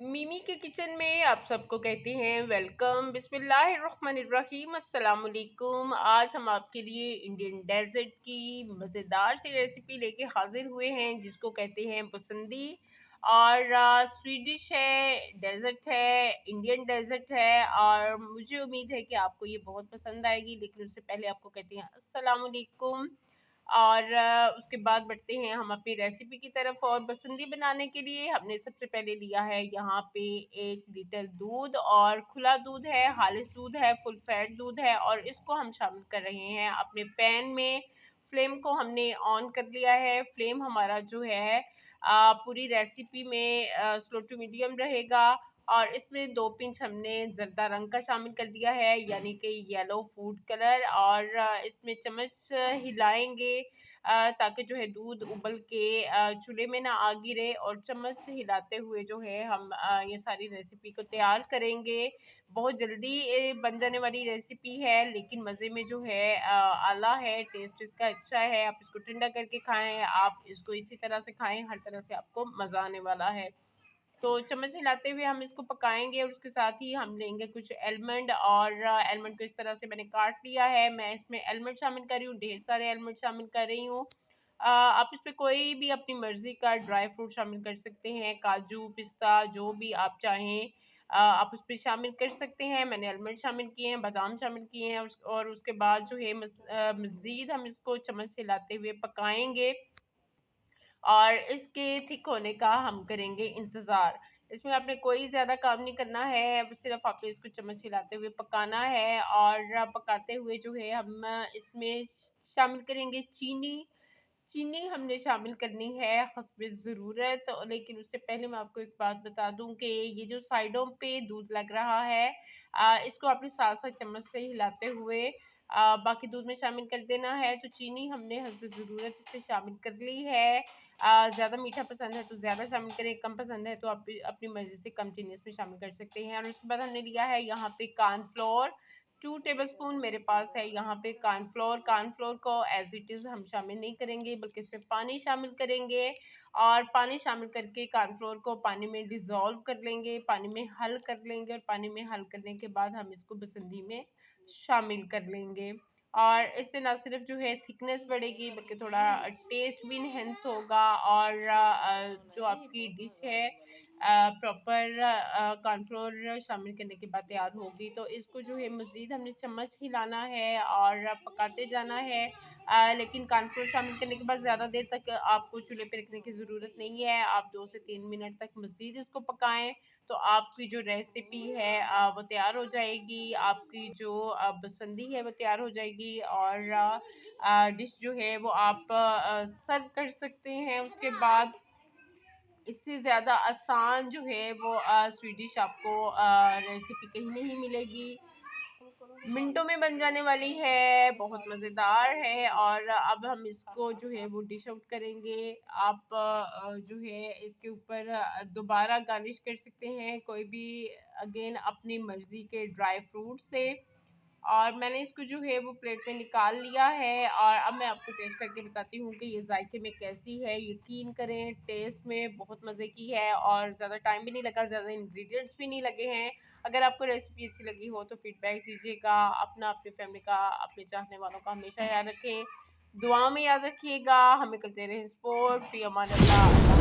मिमी के किचन में आप सबको कहते हैं वेलकम। बिस्मिल्लाहिर्रहमानिर्रहीम, अस्सलाम वालेकुम। आज हम आपके लिए इंडियन डेजर्ट की मज़ेदार सी रेसिपी लेके हाजिर हुए हैं जिसको कहते हैं पसंदी। और स्वीडिश है, डेजर्ट है, इंडियन डेजर्ट है और मुझे उम्मीद है कि आपको ये बहुत पसंद आएगी। लेकिन उससे पहले आपको कहते हैं अस्सलाम वालेकुम। और उसके बाद बढ़ते हैं हम अपनी रेसिपी की तरफ। और बसुंदी बनाने के लिए हमने सबसे पहले लिया है यहाँ पे 1 लीटर दूध, और खुला दूध है, खालिस दूध है, फुल फैट दूध है। और इसको हम शामिल कर रहे हैं अपने पैन में। फ्लेम को हमने ऑन कर लिया है। फ्लेम हमारा जो है पूरी रेसिपी में स्लो टू मीडियम रहेगा। और इसमें 2 पिंच हमने जर्दा रंग का शामिल कर दिया है, यानी कि येलो फूड कलर। और इसमें चम्मच हिलाएंगे ताकि जो है दूध उबल के चूल्हे में ना आ गिरे। और चम्मच से हिलाते हुए जो है हम ये सारी रेसिपी को तैयार करेंगे। बहुत जल्दी बन जाने वाली रेसिपी है, लेकिन मज़े में जो है आला है, टेस्ट इसका अच्छा है। आप इसको ठंडा करके खाएं, आप इसको इसी तरह से खाएं, हर तरह से आपको मज़ा आने वाला है। तो चम्मच हिलाते हुए हम इसको पकाएंगे। और उसके साथ ही हम लेंगे कुछ एलमंड, और एलमंड को इस तरह से मैंने काट लिया है। मैं इसमें एलमंड शामिल कर रही हूँ, ढेर सारे एलमंड शामिल कर रही हूँ। आप इसमें कोई भी अपनी मर्जी का ड्राई फ्रूट शामिल कर सकते हैं, काजू पिस्ता जो भी आप चाहें आप उस पर शामिल कर सकते हैं। मैंने एलमंड शामिल किए हैं, बादाम शामिल किए हैं। और उसके बाद जो है मज़ीद हम इसको चम्मच से हिलाते हुए पकाएंगे। और इसके थिक होने का हम करेंगे इंतज़ार। इसमें आपने कोई ज़्यादा काम नहीं करना है, अब सिर्फ आपको इसको चम्मच हिलाते हुए पकाना है। और पकाते हुए जो है हम इसमें शामिल करेंगे चीनी। चीनी हमने शामिल करनी है हस्बे ज़रूरत। लेकिन उससे पहले मैं आपको एक बात बता दूं कि ये जो साइडों पे दूध लग रहा है इसको आपने साथ साथ चम्मच से हिलाते हुए बाकी दूध में शामिल कर देना है। तो चीनी हमने हस्बे ज़रूरत इसमें शामिल कर ली है। ज़्यादा मीठा पसंद है तो ज़्यादा शामिल करें, कम पसंद है तो आप अपनी मर्ज़ी से कम चीनी इसमें शामिल कर सकते हैं। और उसके बाद हमने लिया है यहाँ पे कॉर्नफ्लोर, 2 टेबलस्पून मेरे पास है यहाँ पे कॉर्नफ्लोर। कॉर्नफ्लोर को एज इट इज़ हम शामिल नहीं करेंगे, बल्कि इसमें पानी शामिल करेंगे। और पानी शामिल करके कॉर्नफ्लोर को पानी में डिज़ोल्व कर लेंगे, पानी में हल कर लेंगे। और पानी में हल करने के बाद हम इसको बसंदी में शामिल कर लेंगे। और इससे ना सिर्फ जो है थिकनेस बढ़ेगी, बल्कि थोड़ा टेस्ट भी इनहेंस होगा। और जो आपकी डिश है प्रॉपर कॉर्नफ्लोर शामिल करने के बाद तैयार होगी। तो इसको जो है मज़ीद हमने चम्मच हिलाना है और पकाते जाना है। लेकिन कॉर्नफ्लोर शामिल करने के बाद ज़्यादा देर तक आपको चूल्हे पे रखने की ज़रूरत नहीं है। आप 2 से 3 मिनट तक मज़ीद इसको पकाएं, तो आपकी जो रेसिपी है वो तैयार हो जाएगी। आपकी जो बसंदी है वो तैयार हो जाएगी। और डिश जो है वो आप सर्व कर सकते हैं। उसके बाद इससे ज़्यादा आसान जो है वो स्वीडिश आपको रेसिपी कहीं नहीं मिलेगी। मिनटों में बन जाने वाली है, बहुत मज़ेदार है। और अब हम इसको जो है वो डिश आउट करेंगे। आप जो है इसके ऊपर दोबारा गार्निश कर सकते हैं कोई भी अगेन अपनी मर्ज़ी के ड्राई फ्रूट से। और मैंने इसको जो है वो प्लेट में निकाल लिया है। और अब मैं आपको टेस्ट करके बताती हूँ कि ये जायके में कैसी है। यकीन करें टेस्ट में बहुत मज़े की है, और ज़्यादा टाइम भी नहीं लगा, ज़्यादा इंग्रेडिएंट्स भी नहीं लगे हैं। अगर आपको रेसिपी अच्छी लगी हो तो फीडबैक दीजिएगा। अपना, अपनी फैमिली का, अपने चाहने वालों का हमेशा याद रखें, दुआ में याद रखिएगा। हमें करते रहें सपोर्ट। फी अमान अल्लाह।